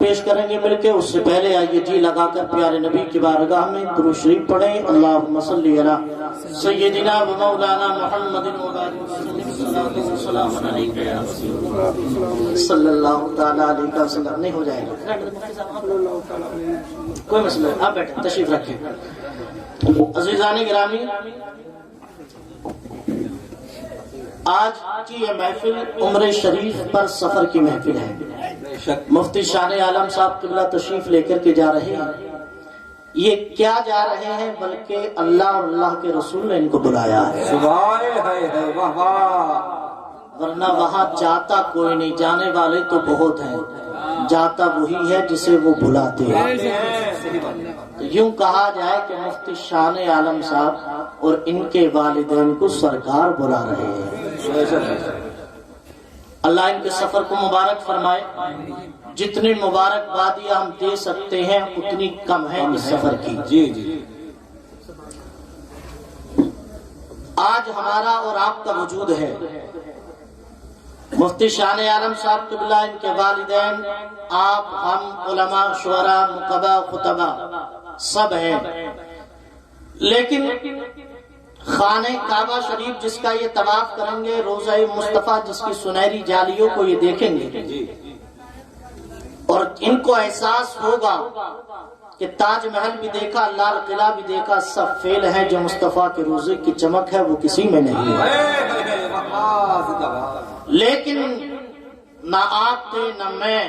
پیش کریں گے مل کے، اس سے پہلے آئیے جی لگا کر پیارے نبی کی بارگاہ میں درود شریف پڑھیں۔ اللہم صلی علی سیدنا و مولانا محمد صلی اللہ تعالی علیہ وسلم۔ نہیں ہو جائے گا، کوئی مسئلہ ہے، آپ بیٹھیں، تشریف رکھیں۔ عزیزان گرامی، آج کی یہ محفل عمرہ شریف پر سفر کی محفل ہے۔ مفتی شان عالم صاحب قبلہ تشریف لے کر کے جا رہے ہیں۔ یہ کیا جا رہے ہیں بلکہ اللہ اور اللہ کے رسول نے ان کو بلایا ہے، ورنہ وہاں جاتا کوئی نہیں، جانے والے تو بہت ہیں، جاتا وہی ہے جسے وہ بلاتے ہیں۔ یوں کہا جائے کہ مفتی شان عالم صاحب اور ان کے والدین کو سرکار بلا رہے ہیں۔ اللہ ان کے سفر کو مبارک فرمائے۔ جتنی مبارکبادیاں ہم دے سکتے ہیں اتنی کم ہے اس سفر کی۔ آج ہمارا اور آپ کا وجود ہے، مفتی شان عالم صاحب قبلہ، ان کے والدین، آپ، ہم، علماء، شعراء، نقباء، خطباء سب ہیں، لیکن خانہ کعبہ شریف جس کا یہ طواف کریں گے، روضہ مصطفیٰ جس کی سنہری جالیوں کو یہ دیکھیں گے اور ان کو احساس ہوگا کہ تاج محل بھی دیکھا، لال قلعہ بھی دیکھا، سب فیل ہیں، جو مصطفیٰ کے روضے کی چمک ہے وہ کسی میں نہیں ہے۔ لیکن نہ آپ تھے، نہ میں،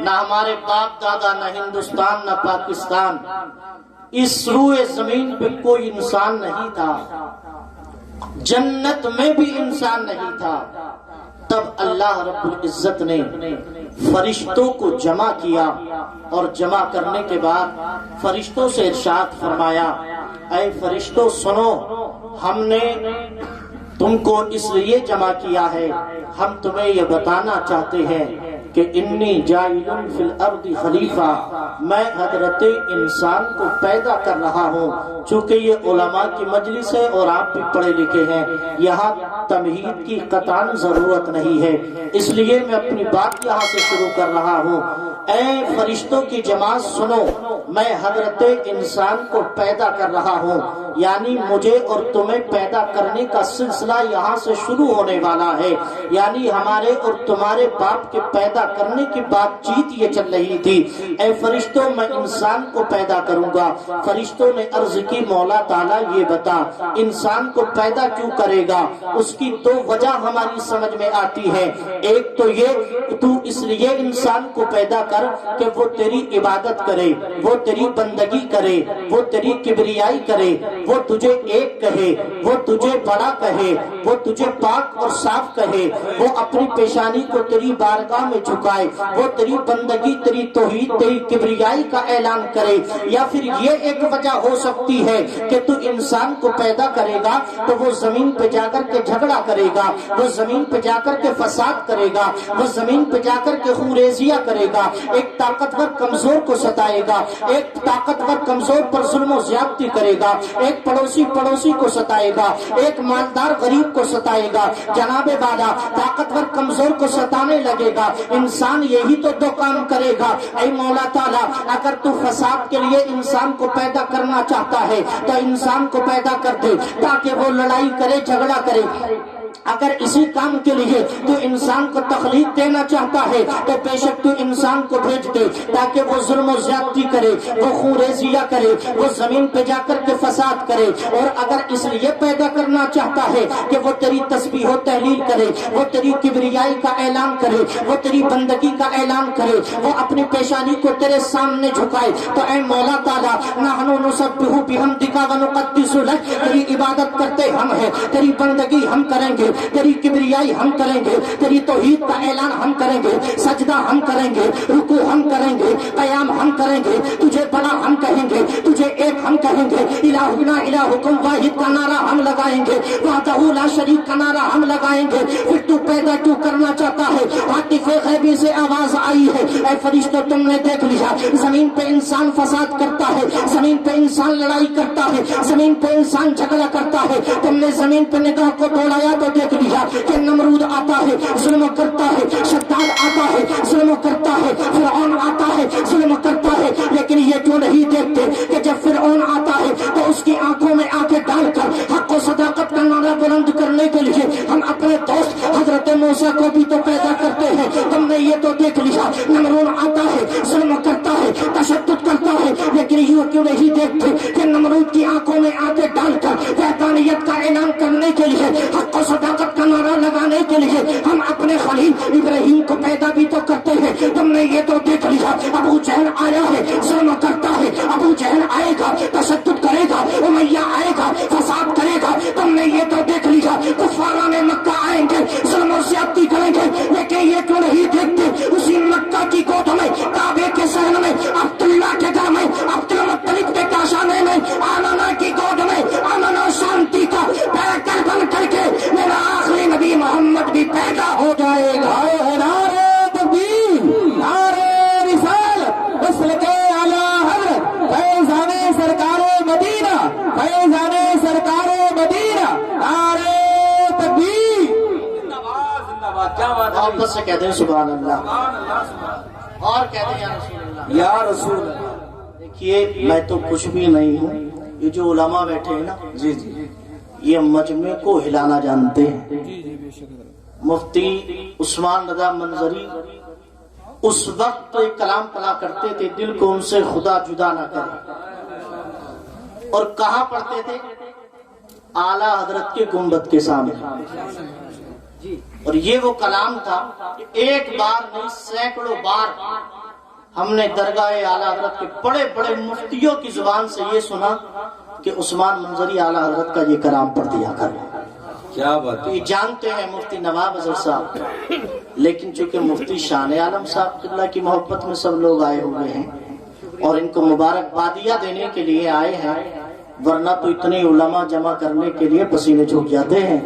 نہ ہمارے باپ دادا، نہ ہندوستان، نہ پاکستان، اس روئے زمین پہ کوئی انسان نہیں تھا، جنت میں بھی انسان نہیں تھا۔ تب اللہ رب العزت نے فرشتوں کو جمع کیا اور جمع کرنے کے بعد فرشتوں سے ارشاد فرمایا، اے فرشتوں سنو، ہم نے تم کو اس لیے جمع کیا ہے، ہم تمہیں یہ بتانا چاہتے ہیں کہ انی جاعل فی الارض خلیفہ، میں حضرت انسان کو پیدا کر رہا ہوں۔ چونکہ یہ علماء کی مجلس ہے اور آپ بھی پڑھے لکھے ہیں، یہاں تمہید کی قطعاً ضرورت نہیں ہے، اس لیے میں اپنی بات یہاں سے شروع کر رہا ہوں۔ اے فرشتوں کی جماعت سنو، میں حضرت انسان کو پیدا کر رہا ہوں، یعنی مجھے اور تمہیں پیدا کرنے کا سلسلہ یہاں سے شروع ہونے والا ہے، یعنی ہمارے اور تمہارے باپ کے پیدا کرنے کی بات چیت یہ چل رہی تھی۔ اے فرشتوں، میں انسان کو پیدا کروں گا۔ فرشتوں نے عرض کی، مولا تعالیٰ یہ بتا انسان کو پیدا کیوں کرے گا؟ اس کی دو وجہ ہماری سمجھ میں آتی ہے، ایک تو یہ تو اس لیے انسان کو پیدا کر کہ وہ تیری عبادت کرے، وہ تیری بندگی کرے، وہ تیری کبریائی کرے، وہ تجھے ایک کہے، وہ تجھے بڑا کہے، وہ تجھے پاک اور صاف کہے، وہ اپنی پیشانی کو تیری بارگاہ میں جھکائے، وہ تیری بندگی، تیری توحید، تیری کبریائی کا اعلان کرے۔ یا پھر یہ ایک وجہ ہو سکتی ہے کہ تو انسان کو پیدا کرے گا تو وہ زمین پہ جا کر کے جھگڑا کرے گا، وہ زمین پہ جا کر کے فساد کرے گا، وہ زمین پہ جا کر کے خونریزیاں کرے گا، ایک طاقتور کمزور کو ستائے گا، ایک طاقتور کمزور پر ظلم و زیادتی کرے گا، ایک پڑوسی کو ستائے گا، ایک مالدار غریب کو ستائے گا، جناب والا طاقتور کمزور کو ستانے لگے گا۔ انسان یہی تو دو کام کرے گا۔ اے مولا تعالیٰ، اگر تو فساد کے لیے انسان کو پیدا کرنا چاہتا ہے تو انسان کو پیدا کر دے تاکہ وہ لڑائی کرے، جھگڑا کرے۔ اگر اسی کام کے لیے تو انسان کو تخلیق دینا چاہتا ہے تو بے شک تو انسان کو بھیج دے تاکہ وہ ظلم و زیادتی کرے، وہ خونریزیاں کرے، وہ زمین پہ جا کر کے فساد کرے۔ اور اگر اس لیے پیدا کرنا چاہتا ہے کہ وہ تیری تسبیح و تحلیل کرے، وہ تیری کبریائی کا اعلان کرے، وہ تیری بندگی کا اعلان کرے، وہ اپنی پیشانی کو تیرے سامنے جھکائے، تو اے مولا تعالیٰ، نحن نسبح بحمدک ونقدس لک، تیری عبادت کرتے ہم ہیں، تیری بندگی ہم کریں گے، تیری کبریائی ہم کریں گے، تیری توحید کا اعلان ہم کریں گے، سجدہ ہم کریں گے، رکوع ہم کریں گے، قیام ہم کریں گے، تجھے بڑا ہم کہیں گے، تجھے ایک ہم کہیں گے، الہنا الہکم واحد کا نعرہ ہم لگائیں گے، وحدہ لا شریک کا نعرہ ہم لگائیں گے، پھر تو پیدا کیوں کرنا چاہتا ہے؟ عاطف غیبی سے آواز آئی ہے، اے فرشتوں تم نے دیکھ لیا زمین پہ انسان فساد کرتا ہے، زمین پہ انسان لڑائی کرتا ہے، زمین پہ انسان جھگڑا کرتا ہے، تم نے زمین پہ نگاہ کو دوڑایا تو دیکھ لیا کہ نمرود آتا ہے، ظلم کرتا ہے، شداد آتا ہے، ظلم کرتا ہے، فرعون آتا ہے، ظلم کرتا ہے، لیکن یہ کیوں نہیں دیکھتے کہ جب فرعون آتا ہے تو اس کی آنکھوں میں آنکھیں ڈال کر حق و صداقت کا نعرہ بلند کرنے کے لیے ہم اپنے دوست حضرت موسیٰ کو بھی تو پیدا کرتے ہیں، تم نے یہ تو دیکھ لیا نمرود آتا ہے، ظلم کرتا ہے، تشدد کرتا ہے، لیکن یہ کیوں نہیں دیکھتے کہ نمرود کی آنکھوں میں آنکھیں ڈال کر وحدانیت کا اعلان کرنے کے لیے، حق و صداقت کا نعرہ لگانے کے لیے ہم اپنے خلیل ابراہیم کو پیدا بھی تو کرتے ہیں، تم نے یہ تو دیکھ لیا ابو جہل آیا ہے، ظلم کرتا ہے، ابو جہل آئے گا، تشدد کرے گا، امیہ آئے گا، فساد کرے گا، تم نے یہ تو دیکھ لیا کفاران مکہ آئیں گے، ظلم و زیادتی کریں گے، لیکن یہ کیوں نہیں دیکھتے اسی مکہ کی گود میں، کعبے کے صحن میں، عبداللہ کے گھر میں، عبد المطلب کے کاشانے میں، آمنہ کی گود میں امن و شانتی کا پیکر بن کر کے میرا آخری نبی محمد بھی پیدا ہو جائے گا۔ نعرہ تکبیر، نعرہ رسالت، مسلک اعلی حضرت فیضان سرکار مدینہ، فیضان سرکار مدینہ، نعرہ تکبیر، محبت سے کہتے ہیں سبحان اللہ، اور کہتے ہیں یا رسول اللہ، یا رسول اللہ۔ دیکھیے میں تو کچھ بھی نہیں ہوں، یہ جو علماء بیٹھے ہیں نا جی جی یہ مجمع کو ہلانا جانتے ہیں۔ مفتی عثمان رضا منظری اس وقت ایک کلام پڑھا کرتے تھے، دل کو ان سے خدا جدا نہ کرے، اور کہاں پڑھتے تھے؟ اعلیٰ حضرت کے گنبد کے سامنے، اور یہ وہ کلام تھا کہ ایک بار نہیں سینکڑوں بار ہم نے درگاہ اعلیٰ حضرت کے بڑے بڑے مفتیوں کی زبان سے یہ سنا کہ عثمان منظری اعلیٰ حضرت کا یہ کلام پڑھ دیا کر۔ کیا بات ہے، یہ جانتے ہیں مفتی نواب اظہر صاحب، لیکن چونکہ مفتی شان عالم صاحب اللہ کی محبت میں سب لوگ آئے ہوئے ہیں اور ان کو مبارکبادیہ دینے کے لیے آئے ہیں، ورنہ تو اتنے علماء جمع کرنے کے لیے پسینے چھوٹ جاتے ہیں،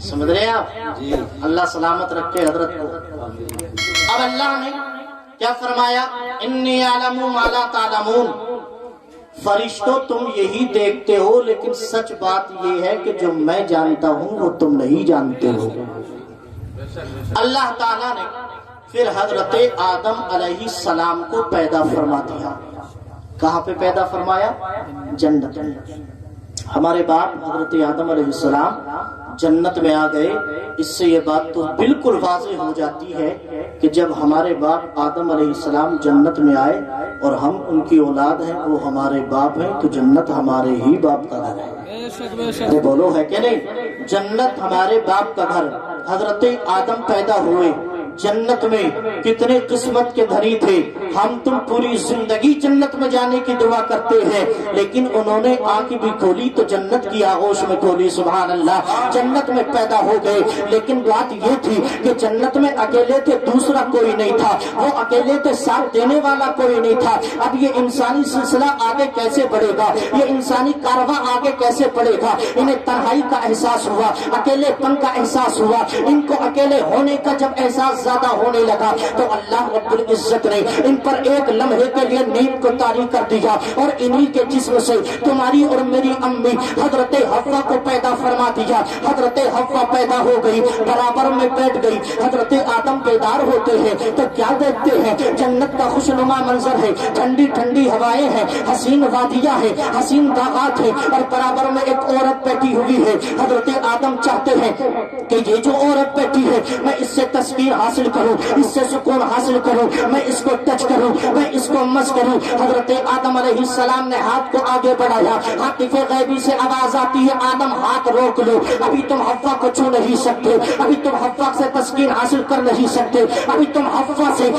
سمجھ رہے ہیں آپ؟ اللہ سلامت رکھے حضرت کو۔ اب اللہ نے کیا فرمایا؟ انی اعلم ما لا تعلمون، فرشتوں تم یہی دیکھتے ہو لیکن سچ بات یہ ہے کہ جو میں جانتا ہوں وہ تم نہیں جانتے ہو۔ اللہ تعالیٰ نے پھر حضرت آدم علیہ السلام کو پیدا فرما دیا۔ کہاں پہ پیدا فرمایا؟ جنت میں۔ ہمارے باپ حضرت آدم علیہ السلام جنت میں آ گئے، اس سے یہ بات تو بالکل واضح ہو جاتی ہے کہ جب ہمارے باپ آدم علیہ السلام جنت میں آئے اور ہم ان کی اولاد ہیں، وہ ہمارے باپ ہیں، تو جنت ہمارے ہی باپ کا گھر ہے۔ بولو ہے کہ نہیں؟ جنت ہمارے باپ کا گھر۔ حضرت آدم پیدا ہوئے جنت میں، کتنے قسمت کے دھنی تھے، ہم تم پوری زندگی جنت میں جانے کی دعا کرتے ہیں، لیکن انہوں نے آنکھ بھی کھولی تو جنت کی آغوش میں کھولی، سبحان اللہ، جنت میں پیدا ہو گئے۔ لیکن بات یہ تھی کہ جنت میں اکیلے تھے، دوسرا کوئی نہیں تھا، وہ اکیلے تھے، ساتھ دینے والا کوئی نہیں تھا۔ اب یہ انسانی سلسلہ آگے کیسے بڑھے گا، یہ انسانی کارواں آگے کیسے بڑھے گا؟ انہیں تنہائی کا احساس ہوا، اکیلے پن کا احساس ہوا، ان کو اکیلے ہونے کا جب احساس زیادہ ہونے لگا تو اللہ رب العزت نے ان پر ایک لمحے کے لیے نیند کو طاری کر دیا، اور انہی کے جسم سے تمہاری اور میری امی حضرت حوا کو پیدا فرما دیا۔ حضرت حوا پیدا ہو گئی، برابر میں بیٹھ گئی، حضرت آدم بیدار ہوتے ہیں تو کیا دیکھتے ہیں؟ جنت کا خوشنما منظر ہے، ٹھنڈی ٹھنڈی ہوائیں ہیں، حسین وادیاں ہیں، حسین باغات ہیں، اور برابر میں ایک عورت بیٹھی ہوئی ہے۔ حضرت آدم چاہتے ہیں کہ یہ جو عورت بیٹھی ہے میں اس سے تسکین حاصل کروں، اس سے سکون حاصل کروں، میں اس کو ٹچ کروں، میں اس کو مس کروں۔ حضرت آدم علیہ السلام نے ہاتھ کو آگے بڑھایا، عاطف غیبی سے آواز آتی ہے آدم ہاتھ روک لو، ابھی تم حوا کو چھو نہیں سکتے، ابھی تم حوا سے تسکین حاصل کر نہیں سکتے، ابھی تم حوا سے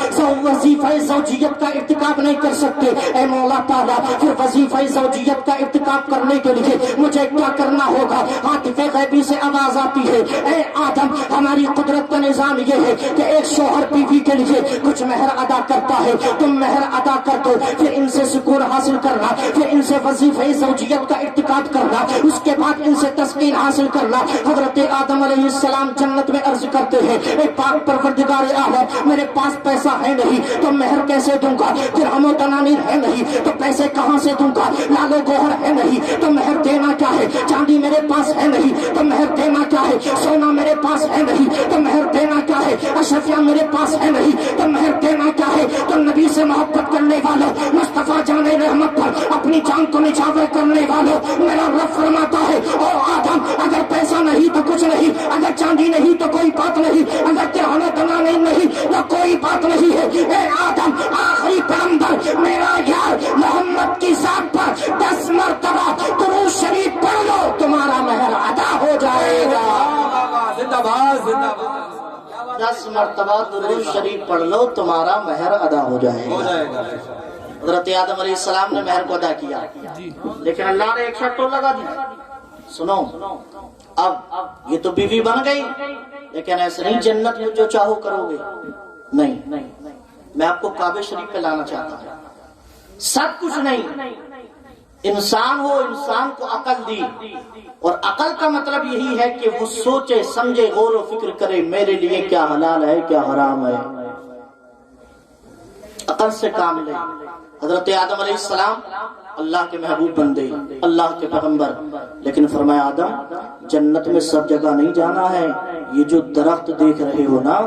وظیفہ زوجیت کا ارتکاب نہیں کر سکتے۔ اے مولا تعالیٰ، پھر وظیفہ زوجیت کا ارتکاب کرنے کے لیے مجھے کیا کرنا ہوگا؟ عاطف غیبی سے آواز آتی ہے اے آدم، ہماری قدرت کا نظام یہ ہے کہ ایک شوہر بیوی کے لیے کچھ مہر ادا کرتا ہے، تم مہر ادا کر دو، پھر ان سے سکون حاصل کرنا، پھر ان سے وظیفہ زوجیت کا ارتکاب کرنا، اس کے بعد ان سے تسکین حاصل کرنا۔ حضرت آدم علیہ السلام جنت میں عرض کرتے ہیں، اے پاک پروردگار عالم، میرے پاس پیسہ ہے نہیں تو مہر کیسے دوں گا، درہم و دنانیر ہے نہیں تو پیسے کہاں سے دوں گا، لال و گوہر ہے نہیں تو مہر دینا کیا ہے، چاندی میرے پاس ہے نہیں تو مہر دینا کیا ہے، سونا میرے پاس ہے نہیں تو مہر دینا کیا ہے، اشرفیہ میرے پاس ہے نہیں تو مہر دینا کیا ہے۔ تو نبی سے محبت کرنے والوں، مصطفیٰ جان رحمت پر اپنی جان کو نچھاور کرنے والوں، میرا رب فرماتا ہے، او آدم اگر پیسہ نہیں تو کچھ نہیں، اگر چاندی نہیں تو کوئی بات نہیں، اگر درہم و دنانیر نہیں تو کوئی بات نہیں ہے۔ اے آدم، آخری پیغمبر میرا یار محمد کی ذات پر 10 مرتبہ درود شریف پڑھ لو، تمہارا مہر ادا ہو جائے گا۔ زندہ باد زندہ باد۔ 10 مرتبہ درود شریف پڑھ لو، تمہارا مہر ادا ہو جائے گا۔ حضرت آدم علیہ السلام نے مہر کو ادا کیا، لیکن اللہ نے ایک شرط تو لگا دی، سنو اب یہ تو بیوی بن گئی، لیکن ایسے نہیں جنت میں جو چاہو کرو گے، نہیں، میں آپ کو کعبہ شریف پہ لانا چاہتا ہوں۔ سب کچھ نہیں، انسان ہو، انسان کو عقل دی، اور عقل کا مطلب یہی ہے کہ وہ سوچے سمجھے غور و فکر کرے میرے لیے کیا حلال ہے کیا حرام ہے، عقل سے کام لے۔ حضرت آدم علیہ السلام اللہ کے محبوب بندے، اللہ کے پیغمبر، لیکن فرمایا آدم جنت میں سب جگہ نہیں جانا ہے، یہ جو درخت دیکھ رہے ہو نا،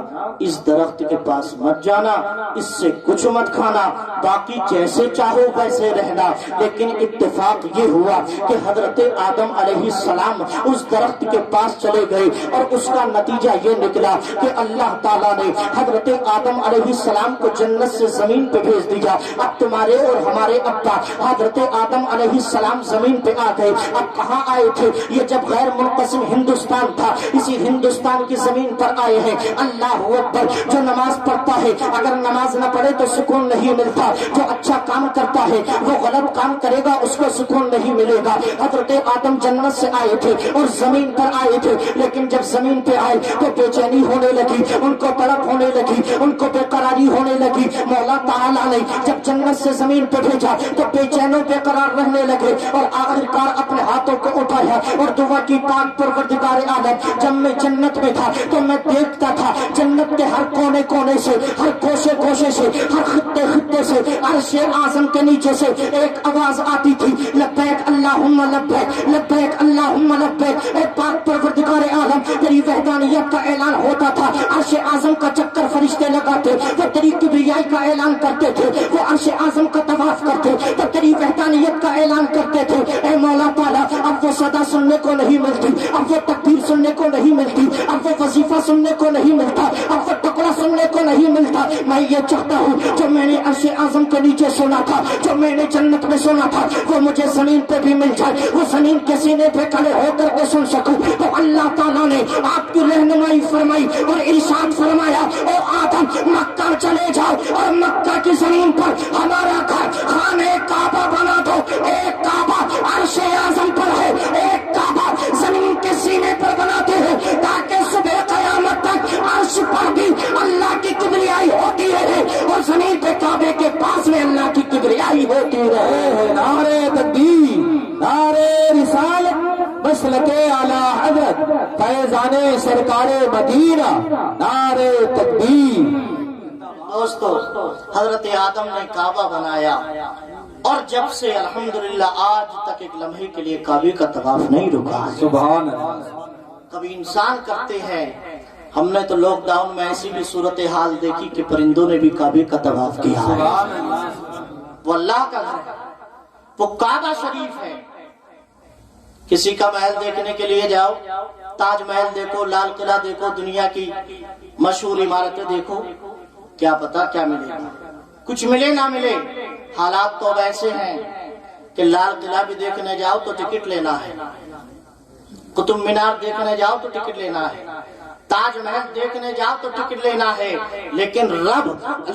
اس درخت کے پاس مت جانا، اس سے کچھ مت کھانا، باقی جیسے چاہو ویسے رہنا۔ لیکن اتفاق یہ ہوا کہ حضرت آدم علیہ السلام اس درخت کے پاس چلے گئے، اور اس کا نتیجہ یہ نکلا کہ اللہ تعالیٰ نے حضرت آدم علیہ السلام کو جنت سے زمین پہ بھیج دیا۔ اب تمہارے اور ہمارے ابا حضرت آدم علیہ السلام زمین پہ آ گئے۔ اب کہاں آئے تھے؟ یہ جب غیر منقسم ہندوستان تھا، اسی ہندوستان کی زمین پر آئے ہیں۔ اللہ اکبر، جو نماز پڑھتا ہے اگر نماز نہ پڑھے تو سکون نہیں ملتا، جو اچھا کام کرتا ہے وہ غلط کام کرے گا اس کو سکون نہیں ملے گا۔ حضرت آدم جنت سے آئے تھے اور زمین پر آئے تھے، لیکن جب زمین پہ آئے تو بے چینی ہونے لگی، ان کو تڑپ ہونے لگی، ان کو بے قراری ہونے لگی۔ مولا تعالیٰ نے جب جنت سے زمین پہ بھیجا تو بے چینوں بے قرار رہنے لگے، اور آخرکار اپنے ہاتھوں کو اٹھایا اور دعا کی، پاک پروردگار عالم جب میں جنت میں تھا تو میں دیکھتا تھا جنت کے ہر کونے کونے سے، ہر کوشے کوشے سے، ہر خطے خطے سے، عرش اعظم کے نیچے سے ایک آواز آتی تھی، لبیک اللہم لبیک، لبیک اللہم لبیک۔ اے پاک پروردگار عالم تیری وحدانیت کا اعلان ہوتا تھا، عرش اعظم کا چکر فرشتے لگاتے، وہ تیری کبریائی کا اعلان کرتے تھے، وہ عرش اعظم کا طواف کرتے تو تیری وحدانیت کا اعلان کرتے تھے۔ اے مولا تعالیٰ اب وہ صدا سننے کو نہیں ملتی، اب وہ تکبیر سننے کو نہیں ملتی، اب وہ وظیفہ سننے کو نہیں ملتا، اب وہ ٹکڑا سننے کو نہیں ملتا۔ میں یہ چاہتا ہوں جو میں نے عرش اعظم کے نیچے سنا تھا، جو میں نے جنت میں سنا تھا، وہ مجھے زمین پہ بھی مل جائے، وہ زمین کے سینے پہ کھڑے ہو کر کے سن سکوں۔ تو اللہ تعالیٰ نے آپ کی رہنمائی فرمائی اور ارشاد فرمایا، او آدم مکہ چلے جاؤ اور مکہ کی زمین پر ہمارا گھر خانہ کعبہ بنا دو۔ ایک کعبہ عرش اعظم پر ہے، ایک کعبہ زمین کے سینے پر بناتے ہیں، تاکہ صبح قیامت تک عرش پر بھی اللہ کی کبریائی ہوتی رہے اور زمین پہ کعبے کے پاس میں اللہ کی کبریائی ہوتی رہے۔ نعرے تکبیر، نعرے رسالت، مسلک اعلی حضرت فیضان سرکار مدینہ، نعرے تکبیر۔ دوستو حضرت آدم نے کعبہ بنایا، اور جب سے الحمدللہ آج تک ایک لمحے کے لیے کعبے کا طواف نہیں رکا۔ سبحان اللہ۔ کبھی انسان کرتے ہیں، ہم نے تو لاک ڈاؤن میں ایسی بھی صورتحال دیکھی کہ پرندوں نے بھی کعبے کا طواف کیا ہے۔ وہ اللہ کا گھر ہے، وہ کعبہ شریف ہے۔ کسی کا محل دیکھنے کے لیے جاؤ، تاج محل دیکھو، لال قلعہ دیکھو، دنیا کی مشہور عمارتیں دیکھو، کیا پتا کیا ملے گا، کچھ ملے نہ ملے۔ حالات تو اب ایسے ہیں کہ لال قلعہ بھی دیکھنے جاؤ تو ٹکٹ لینا ہے، قطب مینار دیکھنے جاؤ تو ٹکٹ لینا ہے، تاج محل دیکھنے جاؤ تو ٹکٹ لینا ہے، لیکن رب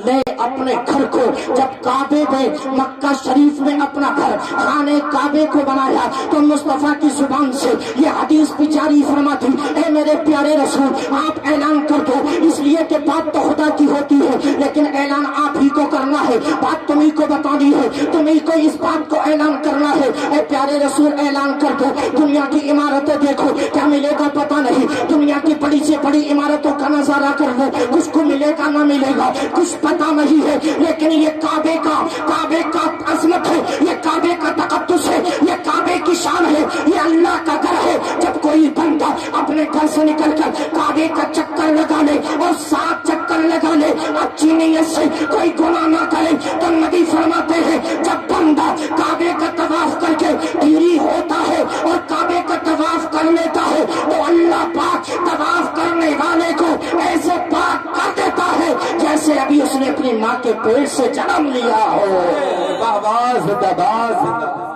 نے اپنے گھر کو جب کعبے میں مکہ شریف میں اپنا گھر خانے کعبے کو بنایا تو مصطفیٰ کی زبان سے یہ حدیث بھی جاری فرماتی، اے میرے پیارے رسول آپ اعلان کر دو، اس لیے کہ بات تو خدا کی ہوتی ہے لیکن اعلان آپ ہی کو کرنا ہے، بات تمہیں کو بتانی ہے، تمہیں کو اس بات کو اعلان کرنا ہے۔ اے پیارے رسول اعلان کر دو، دنیا کی عمارتیں دیکھو کیا ملے گا پتہ نہیں، دنیا کی بڑی سے بڑی عمارتوں کا نظارہ کر لو، کچھ کو ملے گا نہ ملے گا کچھ پتہ نہیں ہے، لیکن یہ کعبے کا عظمت ہے، یہ کعبے کا تقدس ہے، یہ کعبے کی شان ہے، یہ اللہ کا گھر ہے۔ جب کوئی بندہ اپنے گھر سے نکل کر کعبے کا چکر لگا لے اور 7 چکر لگا لے اچھی نیت سے کوئی گناہ نہ کرے تو نبی فرماتے ہیں جب بندہ کعبے کا طواف کر کے ڈھیری ہوتا ہے اور کعبے کا طواف کر لیتا ہے تو اللہ پاک طواف کرنے والے کو ایسے پاک کر دیتا ہے جیسے ابھی اس نے اپنی ماں کے پیٹ سے جنم لیا ہو،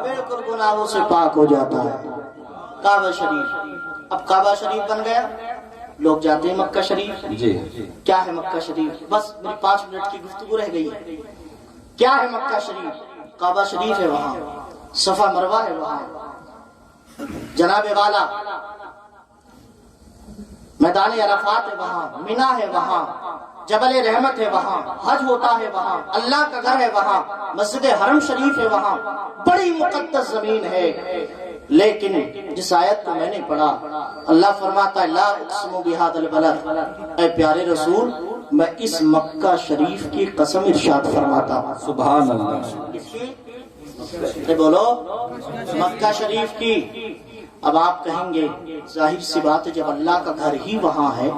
بالکل گناہوں سے پاک ہو جاتا ہے۔ کعبہ شریف، اب کعبہ شریف بن گیا، لوگ جاتے ہیں مکہ شریف۔ جی کیا ہے مکہ شریف؟ بس میری 5 منٹ کی گفتگو رہ گئی ہے۔ کیا ہے مکہ شریف؟ کعبہ شریف ہے وہاں، صفا مروہ ہے وہاں، جناب والا میدان عرفات ہے وہاں، مینا ہے وہاں، جبل رحمت ہے وہاں، حج ہوتا ہے وہاں، اللہ کا گھر ہے وہاں، مسجد حرم شریف ہے وہاں، بڑی مقدس زمین ہے۔ لیکن جس آیت کو میں نے پڑھا اللہ فرماتا ہے لا اقسم بہذا البلد، اے پیارے رسول میں اس مکہ شریف کی قسم ارشاد فرماتا ہوں۔ سبحان اللہ، اس کی بولو مکہ شریف کی۔ اب آپ کہیں گے ظاہر سی بات ہے جب اللہ کا گھر ہی وہاں ہے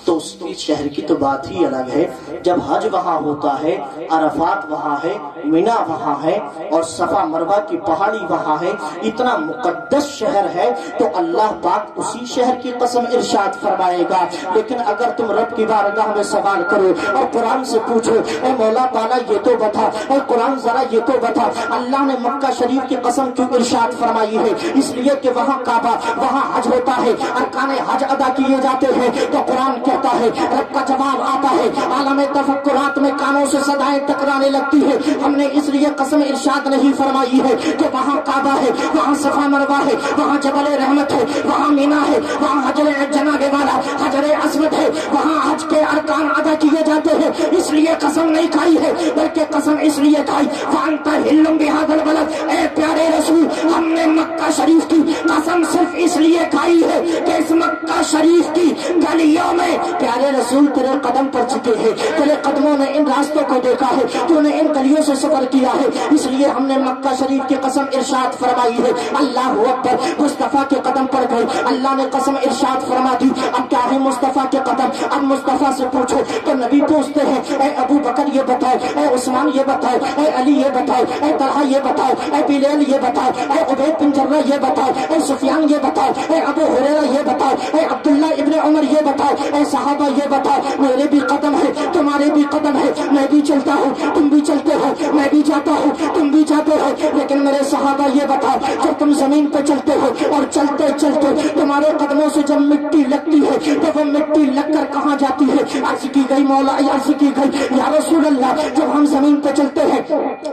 تو اس کی شہر کی تو بات ہی الگ ہے۔ جب حج وہاں ہوتا ہے، عرفات وہاں ہے، مینا وہاں ہے اور صفا مروہ کی پہاڑی وہاں ہے، اتنا مقدس شہر ہے تو اللہ پاک اسی شہر کی قسم ارشاد فرمائے گا۔ لیکن اگر تم رب کی بارگاہ میں سوال کرو اور قرآن سے پوچھو اے مولا تعالیٰ یہ تو بتا، اے قرآن ذرا یہ تو بتا اللہ نے مکہ شریف کی قسم کیوں ارشاد فرمائی ہے؟ اس لیے کہ وہاں کعبہ، وہاں حج ہوتا ہے، ارکان حج ادا کیے جاتے ہیں تو قرآن کہتا ہے، رب کا جواب آتا ہے، عالم تفکرات میں کانوں سے صدائیں ٹکرانے لگتی ہے۔ ہم نے اس لیے قسم ارشاد نہیں فرمائی ہے کہ وہاں کعبہ ہے، وہاں صفا مروہ ہے، وہاں جبل رحمت ہے، وہاں مینا ہے، وہاں حجر جناب والا حجر اسود ہے، وہاں حج کے ارکان ادا کیے جاتے ہیں، اس لیے قسم نہیں کھائی ہے بلکہ قسم اس لیے کھائی وانت ہلم بہذا البلد، اے پیارے رسول ہم نے مکہ شریف کی قسم صرف اس لیے کھائی ہے کہ اس مکہ شریف کی گلیوں میں پیارے رسول تیرے قدم پڑ چکے ہیں، تیرے قدموں نے ان راستوں کو دیکھا ہے، تو نے ان گلیوں سے سفر کیا ہے، اس لیے ہم نے مکہ شریف کی قسم ارشاد فرمائی ہے۔ اللہ اکبر، مصطفیٰ کے قدم پڑ گئے، اللہ نے قسم ارشاد فرما دی۔ اب کیا ہے مصطفیٰ کے قدم؟ اب مصطفیٰ سے پوچھو تو نبی پوچھتے ہیں اے ابو بکر یہ بتاؤ، اے عثمان یہ بتاؤ، اے علی یہ بتاؤ، اے طلحہ یہ بتاؤ، اے بلال یہ بتاؤ، اے عبید بن جرہ یہ بتاؤ، اے سفیان یہ بتاؤ، اے ابو ہریرہ یہ بتاؤ، اے عبداللہ ابن عمر یہ بتاؤ، اے صحابہ یہ بتاؤ میرے بھی قدم ہے، تمہارے بھی قدم ہے، میں بھی چلتا ہوں تم بھی چلتے ہو، میں بھی جاتا ہوں تم بھی جاتے ہو، لیکن میرے صحابہ یہ بتاؤ جب تم زمین پہ چلتے ہو اور چلتے چلتے تمہارے قدموں سے جب مٹی لگتی ہے تو وہ مٹی لگ کر کہاں جاتی ہے؟ عرض کی گئی مولا، عرض کی گئی یا رسول اللہ جب ہم زمین پہ چلتے ہیں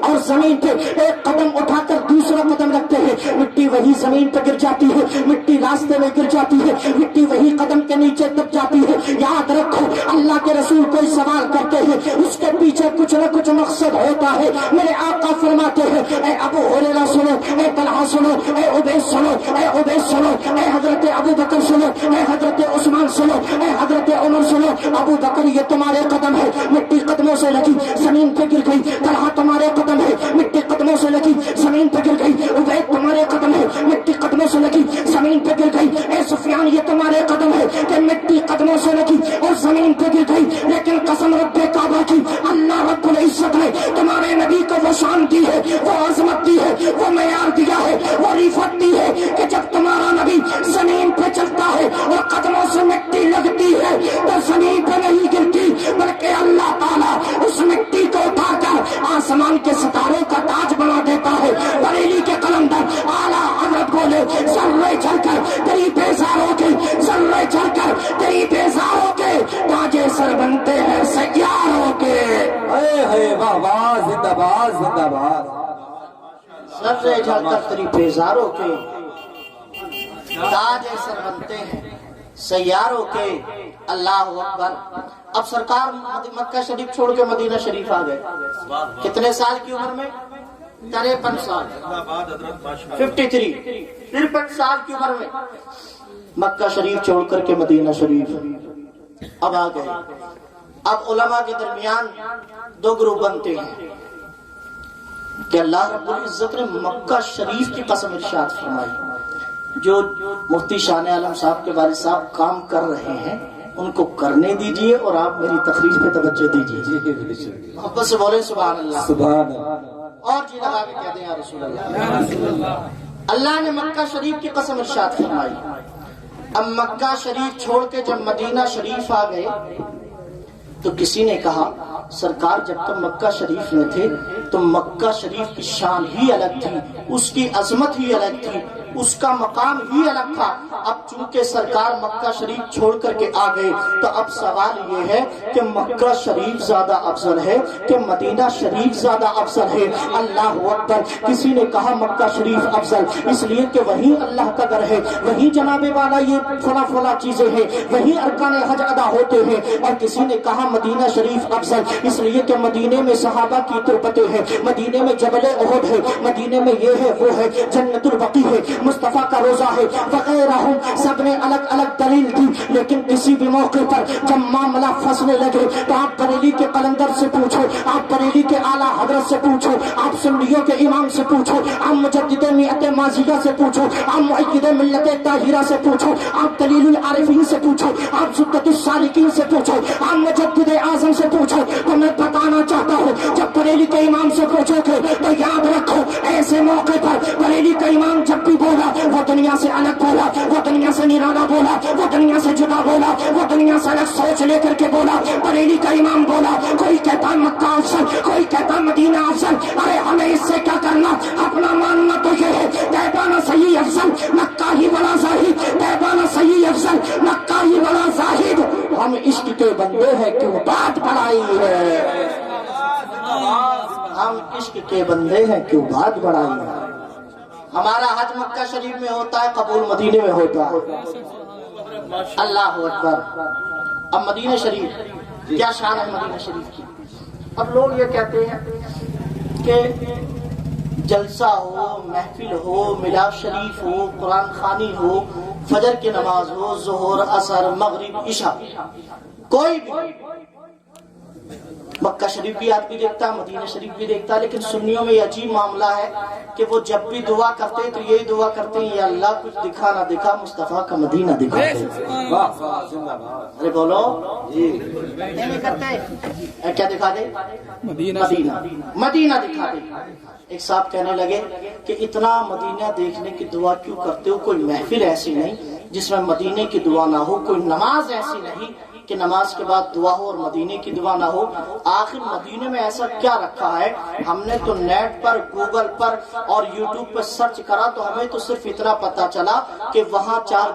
اور زمین پہ ایک قدم اٹھا کر دوسرا قدم رکھتے ہیں مٹی وہی زمین پہ گر جاتی ہے، مٹی راستے میں گر جاتی ہے، مٹی وہی قدم کے نیچے دب جاتی ہے۔ یاد رکھو اللہ کے رسول کوئی سوال کرتے ہیں اس کے پیچھے کچھ نہ کچھ مقصد ہوتا ہے۔ میرے آقا فرماتے ہیں اے ابو ہریرہ سنو، اے طلحہ سنو، اے عبید سنو، اے عبید سنو، اے حضرت ابو بکر سنو، اے حضرت عثمان سنو، اے حضرت عمر سنو، ابو بکر یہ تمہارے قدم ہے، مٹی قدموں سے لگی زمین پہ گر گئی، طلحہ تمہارے قدم ہے، مٹی قدموں سے لگی زمین پہ گر گئی، عبید تمہارے قدم ہے، مٹی قدموں سے لگی زمین پہ گر گئی، اے سفیان یہ تمہارے قدم ہے کہ مٹی قدموں سے لگی اور زمین پہ گر گئی، لیکن قسم رب کعبہ کی اللہ رب العزت نے تمہارے نبی کو وہ شان دی ہے، وہ عظمت دی ہے، وہ معیار دیا ہے، وہ رفعت دی ہے کہ جب تمہارا نبی زمین پہ چلتا ہے اور قدموں سے مٹی لگتی ہے تو زمین پہ نہیں گرتی بلکہ اللہ تعالیٰ اس مٹی کو اٹھا کر آسمان کے ستاروں کا تاج بنا دیتا ہے۔ بریلی کے قلندر اعلیٰ حضرت بولے ذرے چل کر تیری بیزاروں کی، ذرے چل کر تیری بیزاروں واہ واہ زندہ باد زندہ باد سب سے جھلکر تری پیزاروں کے تاج سر بنتے ہیں سیاروں کے اللہ اکبر. اب سرکار مکہ شریف چھوڑ کے مدینہ شریف آ گئے. کتنے سال کی عمر میں؟ 53 سال 53 سال کی عمر میں مکہ شریف چھوڑ کر کے مدینہ شریف اب آ گئے. اب علماء کے درمیان دو گروپ بنتے ہیں کہ اللہ رب العزت نے مکہ شریف کی قسم ارشاد فرمائی. جو مفتی شان عالم صاحب کے والد صاحب کام کر رہے ہیں ان کو کرنے دیجئے اور آپ میری تقریر پہ توجہ دیجئے. محبت سے بولے سبحان اللہ سبحان اللہ. اور جی لگا کے کہتے ہیں یا رسول اللہ. اللہ نے مکہ شریف کی قسم ارشاد فرمائی. اب مکہ شریف چھوڑ کے جب مدینہ شریف آ گئے تو کسی نے کہا سرکار جب تک مکہ شریف میں تھے تو مکہ شریف کی شان ہی الگ تھی, اس کی عظمت ہی الگ تھی, اس کا مقام ہی الگ تھا. اب چونکہ سرکار مکہ شریف چھوڑ کر کے آ گئے تو اب سوال یہ ہے کہ مکہ شریف زیادہ افضل ہے کہ مدینہ شریف زیادہ افضل ہے؟ اللہ اکبر. کسی نے کہا مکہ شریف افضل اس لیے کہ وہیں اللہ کا گھر ہے, وہیں جناب والا یہ فلاں فلاں چیزیں ہیں, وہیں ارکان حج ادا ہوتے ہیں. اور کسی نے کہا مدینہ شریف افضل اس لیے کہ مدینے میں صحابہ کی تربتیں ہیں, مدینے میں جبل احد ہے, مدینے میں یہ ہے وہ ہے, جنت البقیع ہے, مصطفیٰ کا روزہ ہے وغیرہ. سب نے الگ الگ دلیل دی لیکن کسی بھی موقع پر جب معاملہ پھنسنے لگے تو آپ بریلی کے قلندر سے پوچھو, آپ بریلی کے اعلیٰ حضرت سے پوچھو, آپ سنیوں کے امام سے پوچھو, آپ مجدد میت ماضیہ سے پوچھو, آپ مؤید ملت طاہرہ سے پوچھو, آپ دلیل العارفین سے پوچھو, آپ زبدۃ السالکین سے پوچھو, آپ مجدد اعظم سے پوچھو. تو میں بتانا چاہتا ہوں جب بریلی کے امام سے پوچھو گے تو یاد رکھو ایسے موقع پر بریلی کا امام جب بھی بولا وہ دنیا سے الگ بولا, وہ دنیا سے نرالا بولا, وہ دنیا سے جدا بولا, وہ دنیا سے الگ سوچ لے کر کے بولا. بریلی کا امام بولا کوئی کہتا مکہ افضل, کوئی کہتا مدینہ افضل. ارے ہمیں اس سے کیا کرنا, اپنا ماننا تو یہ ہے تیبانہ صحیح افضل مکہ ہی ولا زاہد, تیبانہ صحیح افضل مکہ ہی ولا زاہد. ہم عشق کے بندے ہیں کیوں بات بڑھائی ہے, ہم عشق کے بندے ہیں کیوں بات بڑھائی ہے. ہمارا حج مکہ شریف میں ہوتا ہے, قبول مدینے میں ہوتا ہے. اللہ اکبر. اب مدینہ شریف کیا شان ہے مدینہ شریف کی. اب لوگ یہ کہتے ہیں کہ جلسہ ہو, محفل ہو, میلاد شریف ہو, قرآن خوانی ہو, فجر کی نماز ہو, ظہر عصر مغرب عشاء, کوئی بھی مکہ شریف بھی آدمی دیکھتا ہے, مدینہ شریف بھی دیکھتا ہے, لیکن سنیوں میں یہ عجیب معاملہ ہے کہ وہ جب بھی دعا کرتے ہیں تو یہی دعا کرتے ہیں یا اللہ کچھ دکھا نہ دکھا مصطفیٰ کا مدینہ دکھا دے. ارے بولو نہیں کرتے کیا دکھا دے, مدینہ دکھا دے. ایک صاحب کہنے لگے کہ اتنا مدینہ دیکھنے کی دعا کیوں کرتے ہو, کوئی محفل ایسی نہیں جس میں مدینے کی دعا نہ ہو, کوئی نماز ایسی نہیں کہ نماز کے بعد دعا ہو اور مدینے کی دعا نہ ہو. آخر مدینے میں ایسا کیا رکھا ہے؟ ہم نے تو نیٹ پر, گوگل پر اور یوٹیوب پر سرچ کرا تو ہمیں تو صرف اتنا پتا چلا کہ وہاں 4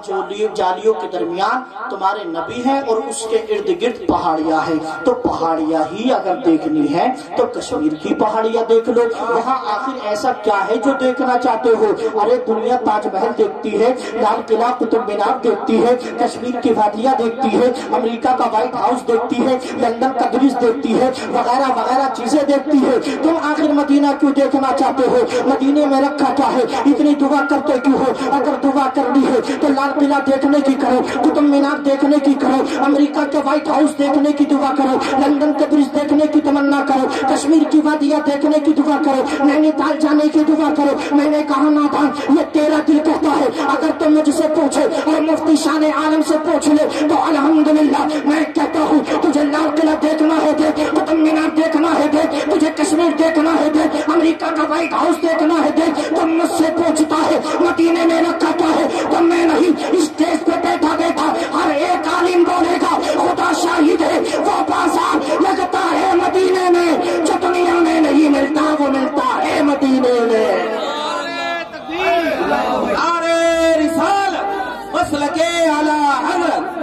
جالیوں کے درمیان تمہارے نبی ہیں اور اس کے ارد گرد پہاڑیاں ہیں. تو پہاڑیاں ہی اگر دیکھنی ہے تو کشمیر کی پہاڑیاں دیکھ لو. وہاں آخر ایسا کیا ہے جو دیکھنا چاہتے ہو؟ ارے دنیا تاج محل دیکھتی ہے, لال قلعہ قطب مینار دیکھتی ہے, کشمیر کی وادیاں دیکھتی ہے, امریکہ کا وائٹ ہاؤس دیکھتی ہے, لندن کا برج دیکھتی ہے, وغیرہ وغیرہ چیزیں دیکھتی ہے. تم آخر مدینہ کیوں دیکھنا چاہتے ہو؟ مدینے میں رکھا کیا ہے؟ اتنی دعا کرتے کیوں ہو؟ اگر دعا کرنی ہے تو لال قلعہ دیکھنے کی کرو, قطب مینار دیکھنے کی کرو, امریکہ کے وائٹ ہاؤس دیکھنے کی دعا کرو, لندن کے برج دیکھنے کی تمنا کرو, کشمیر کی وادیاں دیکھنے کی دعا کرو, نینی تال جانے کی دعا کرو. میں نے کہا نادان یہ تیرا دل کہتا ہے. اگر تم مجھ سے پوچھے اور مفتی شان عالم سے پوچھ لے تو الحمدللہ میں کہتا ہوں تجھے لال قلعہ دیکھنا ہے دیکھ, قطب مینار دیکھنا ہے دیکھ, تجھے کشمیر دیکھنا ہے دیکھ, امریکہ کا وائٹ ہاؤس دیکھنا ہے دیکھ. تم مجھ سے پوچھتا ہے مدینے میں رکھا کیا ہے, تو میں نہیں اسٹیج پہ بیٹھا بیٹھا ہر ایک عالم بولے گا خدا شاہد ہے وہ بازار لگتا ہے مدینے میں, جو دنیا میں نہیں ملتا وہ ملتا ہے مدینے میں. نعرہ رسالت مسلک اعلی حضرت